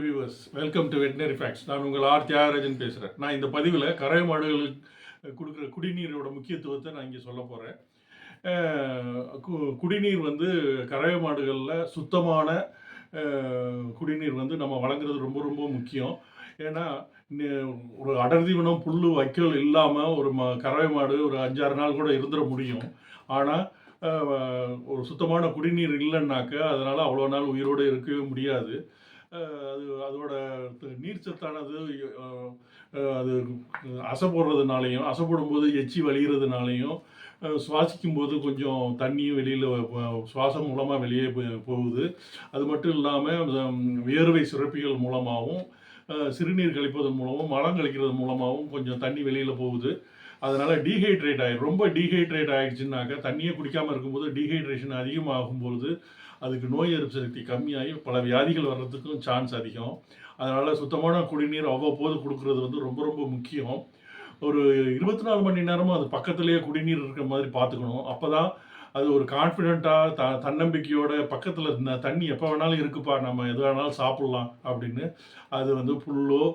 Viewers welcome to veterinary facts. நான் உங்கள் R Thiagarajan பேசுகிறேன். நான் இந்த பதிவில் கறவை மாடுகளுக்கு கொடுக்குற குடிநீரோட முக்கியத்துவத்தை நான் இங்கே சொல்ல போகிறேன். குடிநீர் வந்து கறவை மாடுகளில் சுத்தமான குடிநீர் வந்து நம்ம வழங்குறது ரொம்ப ரொம்ப முக்கியம். ஏன்னா ஒரு அடர்தீவனம் புல் வைக்கோல் இல்லாமல் ஒரு கறவை மாடு ஒரு 5-6 நாள் கூட இருந்துட முடியும். ஆனால் ஒரு சுத்தமான குடிநீர் இல்லைன்னாக்க அதனால் அவ்வளோ நாள் உயிரோடு இருக்கவே முடியாது. அதோட நீர் சத்தானது அது அசைப்படுறதுனாலையும் அசைப்படும்போது எச்சி வலிகிறதுனாலையும் சுவாசிக்கும் போது கொஞ்சம் தண்ணியும் வெளியில் சுவாசம் மூலமாக வெளியே போகுது. அது மட்டும் இல்லாமல் வியர்வை சுரப்பிகள் மூலமாகவும் சிறுநீர் கழிப்பதன் மூலமும் மலம் கழிக்கிறது மூலமாகவும் கொஞ்சம் தண்ணி வெளியில் போகுது. அதனால் டீஹைட்ரேட் ரொம்ப டீஹைட்ரேட் ஆகிடுச்சுன்னாக்கா தண்ணியை குடிக்காமல் இருக்கும்போது டீஹைட்ரேஷன் அதிகமாகும்பொழுது அதுக்கு நோய் எதிர்ப்பு சக்தி கம்மியாகி பல வியாதிகள் வர்றதுக்கும் சான்ஸ் அதிகம். அதனால் சுத்தமான குடிநீர் அவ்வப்போது கொடுக்குறது வந்து ரொம்ப ரொம்ப முக்கியம். ஒரு 24 மணி நேரமும் அது பக்கத்துலேயே குடிநீர் இருக்கிற மாதிரி பார்த்துக்கணும். அப்போ தான் அது ஒரு கான்ஃபிடென்ட்டாக தன்னம்பிக்கையோட பக்கத்தில் தண்ணி எப்போ வேணாலும் இருக்குப்பா, நம்ம எது வேணாலும் சாப்பிட்லாம் அப்படின்னு அது வந்து புல்லோ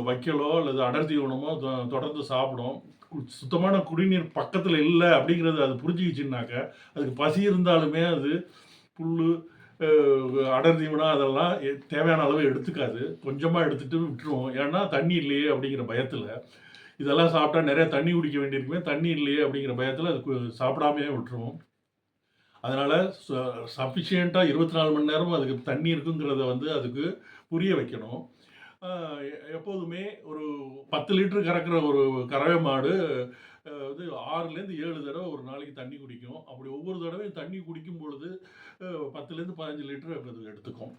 வைக்கலோ அல்லது அடர் தீவனமோ தொடர்ந்து சாப்பிடும். சுத்தமான குடிநீர் பக்கத்தில் இல்லை அப்படிங்கிறது அது புரிஞ்சுக்கிச்சுன்னாக்க அதுக்கு பசி இருந்தாலுமே அது புல் அடர் தீவனம் அதெல்லாம் தேவையான அளவு எடுத்துக்காது. கொஞ்சமாக எடுத்துகிட்டு விட்டுருவோம். ஏன்னா தண்ணி இல்லையே அப்படிங்கிற பயத்தில். இதெல்லாம் சாப்பிட்டா நிறைய தண்ணி குடிக்க வேண்டியிருக்குமே, தண்ணி இல்லையே அப்படிங்கிற பயத்தில் அது சாப்பிடாமையே விட்டுருவோம். அதனால் சஃபிஷியண்ட்டாக 24 மணி நேரமும் அதுக்கு தண்ணி இருக்குங்கிறத வந்து அதுக்கு புரிய வைக்கணும். எப்போதுமே ஒரு 10 லிட்டர் கறக்கிற ஒரு கறவை மாடு வந்து 6லேருந்து 7 தடவை ஒரு நாளைக்கு தண்ணி குடிக்கும். அப்படி ஒவ்வொரு தடவையும் தண்ணி குடிக்கும் பொழுது 10லேருந்து 15 லிட்டர் அது எடுத்துக்கும்.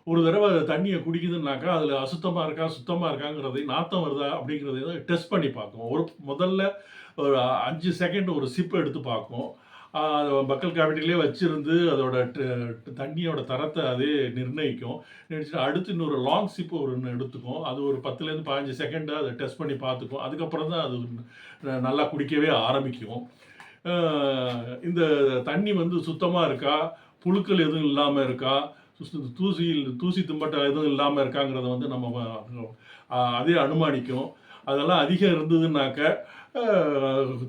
ஒரு தடவை தண்ணியை குடிக்குதுன்னாக்கா அதில் அசுத்தமாக இருக்கா சுத்தமாக இருக்காங்கிறதை நாத்தம் வருதா அப்படிங்கிறதையும் டெஸ்ட் பண்ணி பார்க்கும். முதல்ல ஒரு 5 செகண்ட் ஒரு சிப் எடுத்து பார்க்கும். பக்கல் கேவிட்டிலே வச்சுருந்து அதோட தண்ணியோட தரத்தை அதே நிர்ணயிக்கும். அடுத்து இன்னொரு லாங் சிப்பு ஒன்று எடுத்துக்கும். அது ஒரு 10லேருந்து 15 செகண்டு அதை டெஸ்ட் பண்ணி பார்த்துக்கும். அதுக்கப்புறம் தான் அது நல்லா குடிக்கவே ஆரம்பிக்கும். இந்த தண்ணி வந்து சுத்தமாக இருக்கா, புழுக்கள் எதுவும் இல்லாமல் இருக்கா, தூசி தும்பட்டை எதுவும் இல்லாமல் இருக்காங்கிறத வந்து நம்ம அதே அனுமானிக்கும். அதெல்லாம் அதிகம் இருந்ததுன்னாக்க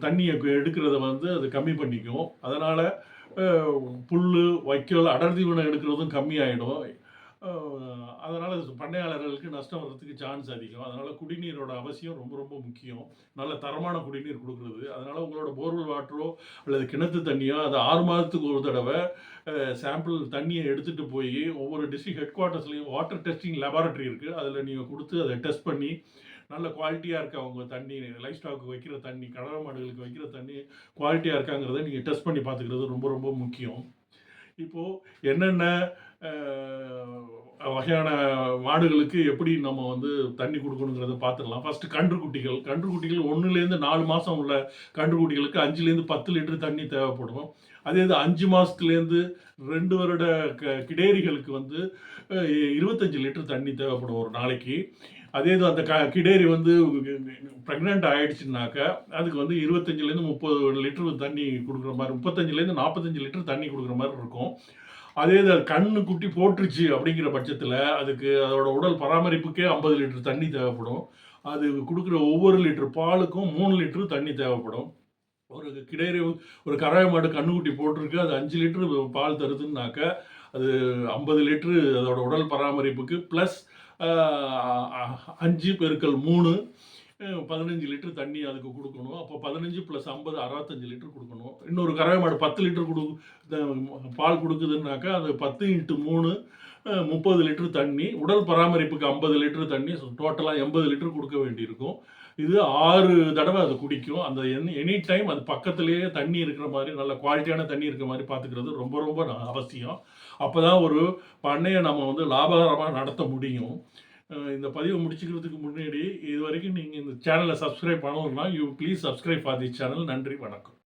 தண்ணியை எடுக்கிறத வந்து அது கம்மி பண்ணிக்கும். அதனால் புல் வைக்கோல் அடர் தீவனம் எடுக்கிறதும் கம்மியாயிடும். அதனால் பண்ணையாளர்களுக்கு நஷ்டம் வர்றதுக்கு சான்ஸ் அதிகம். அதனால் குடிநீரோட அவசியம் ரொம்ப ரொம்ப முக்கியம். நல்ல தரமான குடிநீர் கொடுக்குறது. அதனால் உங்களோட போர்வெல் வாட்டரோ அல்லது கிணத்து தண்ணியோ அது 6 மாதத்துக்கு ஒரு தடவை சாம்பிள் தண்ணியை எடுத்துகிட்டு போய் ஒவ்வொரு டிஸ்ட்ரிக்ட் ஹெட் குவார்ட்டர்ஸ்லேயும் வாட்டர் டெஸ்டிங் லேபார்ட்டரி இருக்குது. அதில் நீங்கள் கொடுத்து அதை டெஸ்ட் பண்ணி நல்ல குவாலிட்டியாக இருக்கா அவங்க தண்ணி, லைஃப் ஸ்டாக்கு வைக்கிற தண்ணி, கறவை மாடுகளுக்கு வைக்கிற தண்ணி குவாலிட்டியாக இருக்காங்கிறத நீங்கள் டெஸ்ட் பண்ணி பார்த்துக்கிறது ரொம்ப ரொம்ப முக்கியம். இப்போது என்னென்ன வகையான மாடுகளுக்கு எப்படி நம்ம வந்து தண்ணி கொடுக்கணுங்கிறத பார்த்துடலாம். ஃபஸ்ட்டு கன்றுக்குட்டிகள் 1லேருந்து 4 மாதம் உள்ள கன்றுக்குட்டிகளுக்கு 5லேருந்து 10 லிட்டர் தண்ணி தேவைப்படும். அதே இது 5 மாதத்துலேருந்து 2 வருட கிடேரிகளுக்கு வந்து 25 லிட்டர் தண்ணி தேவைப்படும் ஒரு நாளைக்கு. அதே இது அந்த கிடேரி வந்து ப்ரெக்னென்ட் ஆகிடுச்சுனாக்க அதுக்கு வந்து 25லேருந்து 30 லிட்டர் தண்ணி கொடுக்குற மாதிரி, 35லேருந்து 45 லிட்டர் தண்ணி கொடுக்குற மாதிரி இருக்கும். அதே இது கண்ணு குட்டி போட்டுருச்சு அப்படிங்கிற பட்சத்தில் அதுக்கு அதோட உடல் பராமரிப்புக்கே 50 லிட்டர் தண்ணி தேவைப்படும். அது கொடுக்குற ஒவ்வொரு லிட்டர் பாலுக்கும் 3 லிட்டர் தண்ணி தேவைப்படும். ஒரு கிடேரி ஒரு கறவை மாடு கண்ணுக்குட்டி போட்டிருக்கு, அது 5 லிட்டரு பால் தருதுன்னாக்க அது 50 லிட்டரு அதோட உடல் பராமரிப்புக்கு ப்ளஸ் 5 பெருக்கல் 3 15 லிட்டர் தண்ணி அதுக்கு கொடுக்கணும். அப்போ 15 + 50 65 லிட்டர் கொடுக்கணும். இன்னொரு கறவை மாடு 10 லிட்டர் பால் கொடுக்குதுன்னாக்கா அது 10 × 3 30 லிட்டர் தண்ணி, உடல் பராமரிப்புக்கு 50 லிட்டர் தண்ணி, டோட்டலாக 80 லிட்டர் கொடுக்க வேண்டியிருக்கும். இது 6 தடவை அது குடிக்கும். அந்த எனி டைம் அது பக்கத்துலேயே தண்ணி இருக்கிற மாதிரி, நல்ல குவாலிட்டியான தண்ணி இருக்கிற மாதிரி பார்த்துக்கிறது ரொம்ப ரொம்ப அவசியம். அப்போ தான் ஒரு பண்ணையை நம்ம வந்து லாபகரமாக நடத்த முடியும். இந்த பதிவை முடிச்சுக்கிறதுக்கு முன்னாடி இது வரைக்கும் நீங்கள் இந்த சேனலை சப்ஸ்கிரைப் பண்ணணும்னா please subscribe for the channel. நன்றி, வணக்கம்.